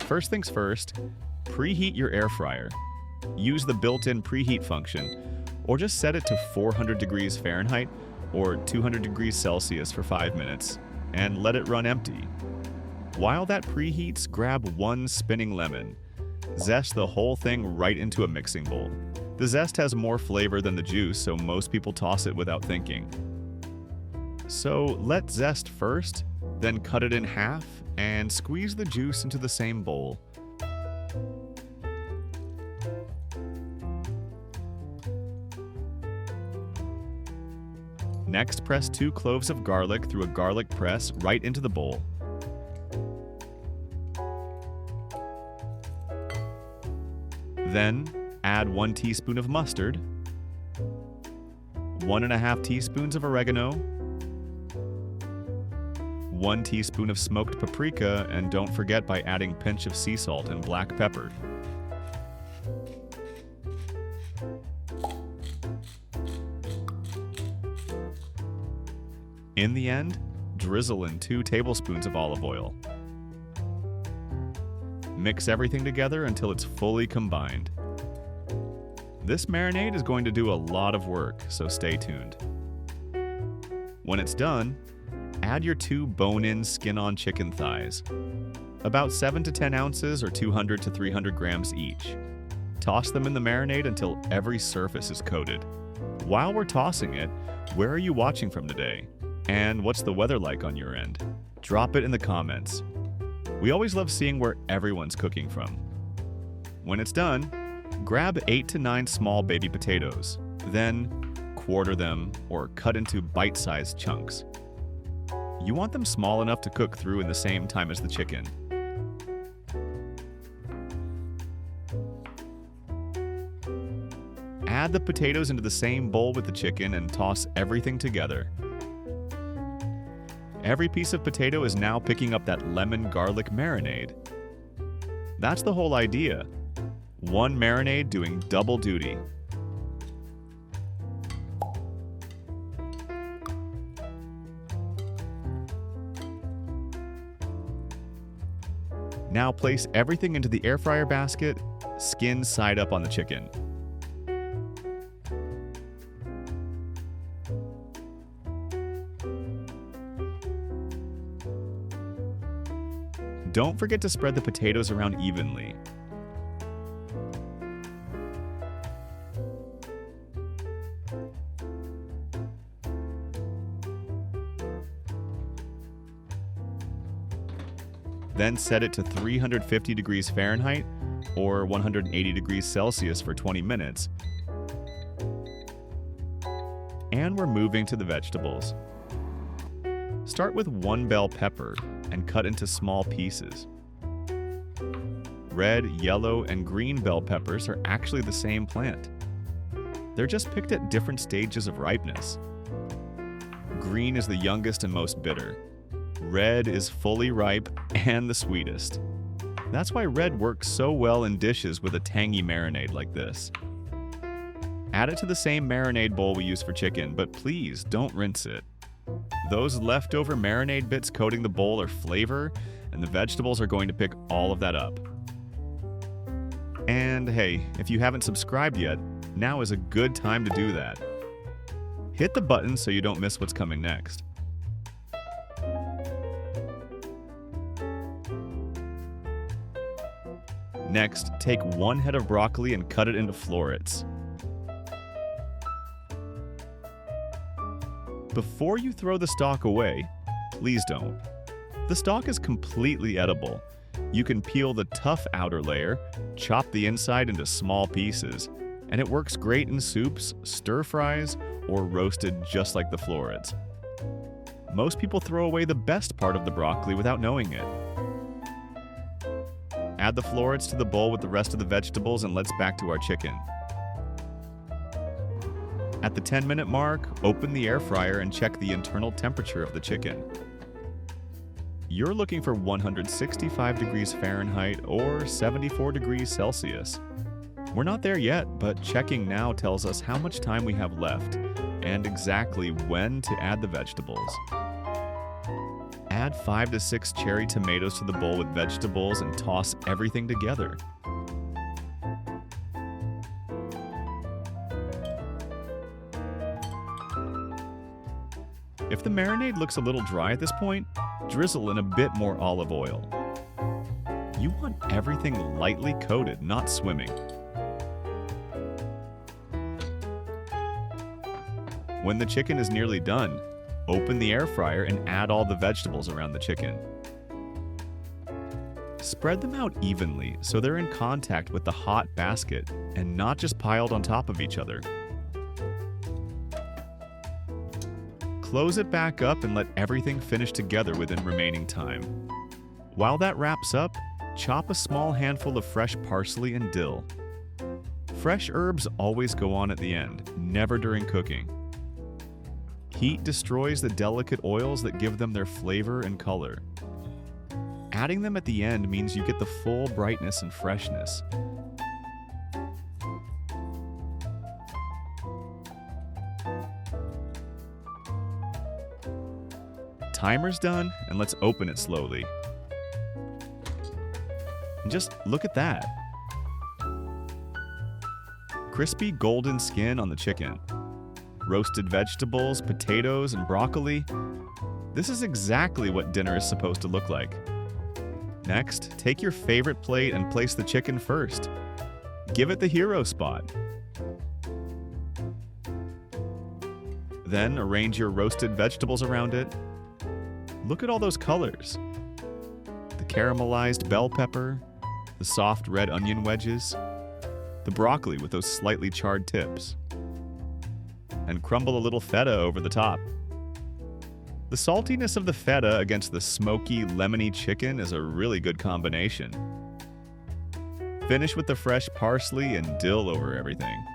First things first, preheat your air fryer. Use the built-in preheat function, or just set it to 400 degrees Fahrenheit or 200 degrees Celsius for 5 minutes, and let it run empty. While that preheats, grab one spinning lemon. Zest the whole thing right into a mixing bowl. The zest has more flavor than the juice, so most people toss it without thinking. So let zest first, then cut it in half and squeeze the juice into the same bowl. Next, press 2 cloves of garlic through a garlic press right into the bowl. Then, add 1 teaspoon of mustard, 1½ teaspoons of oregano, 1 teaspoon of smoked paprika, and don't forget by adding pinch of sea salt and black pepper. In the end, drizzle in 2 tablespoons of olive oil. Mix everything together until it's fully combined. This marinade is going to do a lot of work, so stay tuned. When it's done, add your 2 bone-in, skin-on chicken thighs, about 7 to 10 ounces or 200 to 300 grams each. Toss them in the marinade until every surface is coated. While we're tossing it, where are you watching from today? And what's the weather like on your end? Drop it in the comments. We always love seeing where everyone's cooking from. When it's done, grab 8 to 9 small baby potatoes, then quarter them or cut into bite-sized chunks. You want them small enough to cook through in the same time as the chicken. Add the potatoes into the same bowl with the chicken and toss everything together. Every piece of potato is now picking up that lemon garlic marinade. That's the whole idea. One marinade doing double duty. Now place everything into the air fryer basket, skin side up on the chicken. Don't forget to spread the potatoes around evenly. Then set it to 350 degrees Fahrenheit or 180 degrees Celsius for 20 minutes. And we're moving to the vegetables. Start with 1 bell pepper and cut into small pieces. Red, yellow, and green bell peppers are actually the same plant. They're just picked at different stages of ripeness. Green is the youngest and most bitter. Red is fully ripe and the sweetest. That's why red works so well in dishes with a tangy marinade like this. Add it to the same marinade bowl we use for chicken, but please don't rinse it. Those leftover marinade bits coating the bowl are flavor, and the vegetables are going to pick all of that up. And hey, if you haven't subscribed yet, now is a good time to do that. Hit the button so you don't miss what's coming next. Next, take 1 head of broccoli and cut it into florets. Before you throw the stalk away, please don't. The stalk is completely edible. You can peel the tough outer layer, chop the inside into small pieces, and it works great in soups, stir-fries, or roasted just like the florets. Most people throw away the best part of the broccoli without knowing it. Add the florets to the bowl with the rest of the vegetables and let's back to our chicken. At the 10-minute mark, open the air fryer and check the internal temperature of the chicken. You're looking for 165 degrees Fahrenheit or 74 degrees Celsius. We're not there yet, but checking now tells us how much time we have left and exactly when to add the vegetables. Add 5 to 6 cherry tomatoes to the bowl with vegetables and toss everything together. If the marinade looks a little dry at this point, drizzle in a bit more olive oil. You want everything lightly coated, not swimming. When the chicken is nearly done, open the air fryer and add all the vegetables around the chicken. Spread them out evenly so they're in contact with the hot basket and not just piled on top of each other. Close it back up and let everything finish together within remaining time. While that wraps up, chop a small handful of fresh parsley and dill. Fresh herbs always go on at the end, never during cooking. Heat destroys the delicate oils that give them their flavor and color. Adding them at the end means you get the full brightness and freshness. Timer's done, and let's open it slowly. And just look at that. Crispy golden skin on the chicken. Roasted vegetables, potatoes, and broccoli. This is exactly what dinner is supposed to look like. Next, take your favorite plate and place the chicken first. Give it the hero spot. Then arrange your roasted vegetables around it. Look at all those colors. The caramelized bell pepper, the soft red onion wedges, the broccoli with those slightly charred tips, and crumble a little feta over the top. The saltiness of the feta against the smoky, lemony chicken is a really good combination. Finish with the fresh parsley and dill over everything.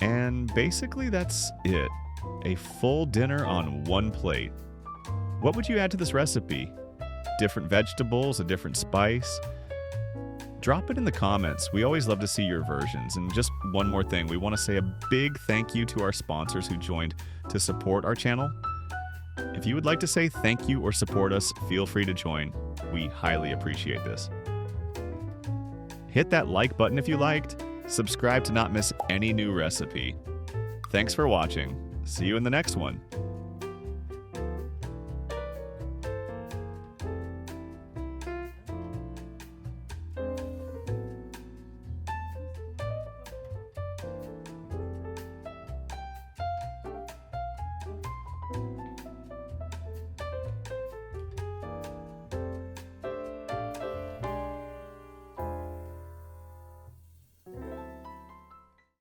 And basically that's it. A full dinner on one plate. What would you add to this recipe? Different vegetables, a different spice? Drop it in the comments. We always love to see your versions. And just one more thing, we want to say a big thank you to our sponsors who joined to support our channel. If you would like to say thank you or support us, feel free to join. We highly appreciate this. Hit that like button if you liked. Subscribe to not miss any new recipe. Thanks for watching. See you in the next one.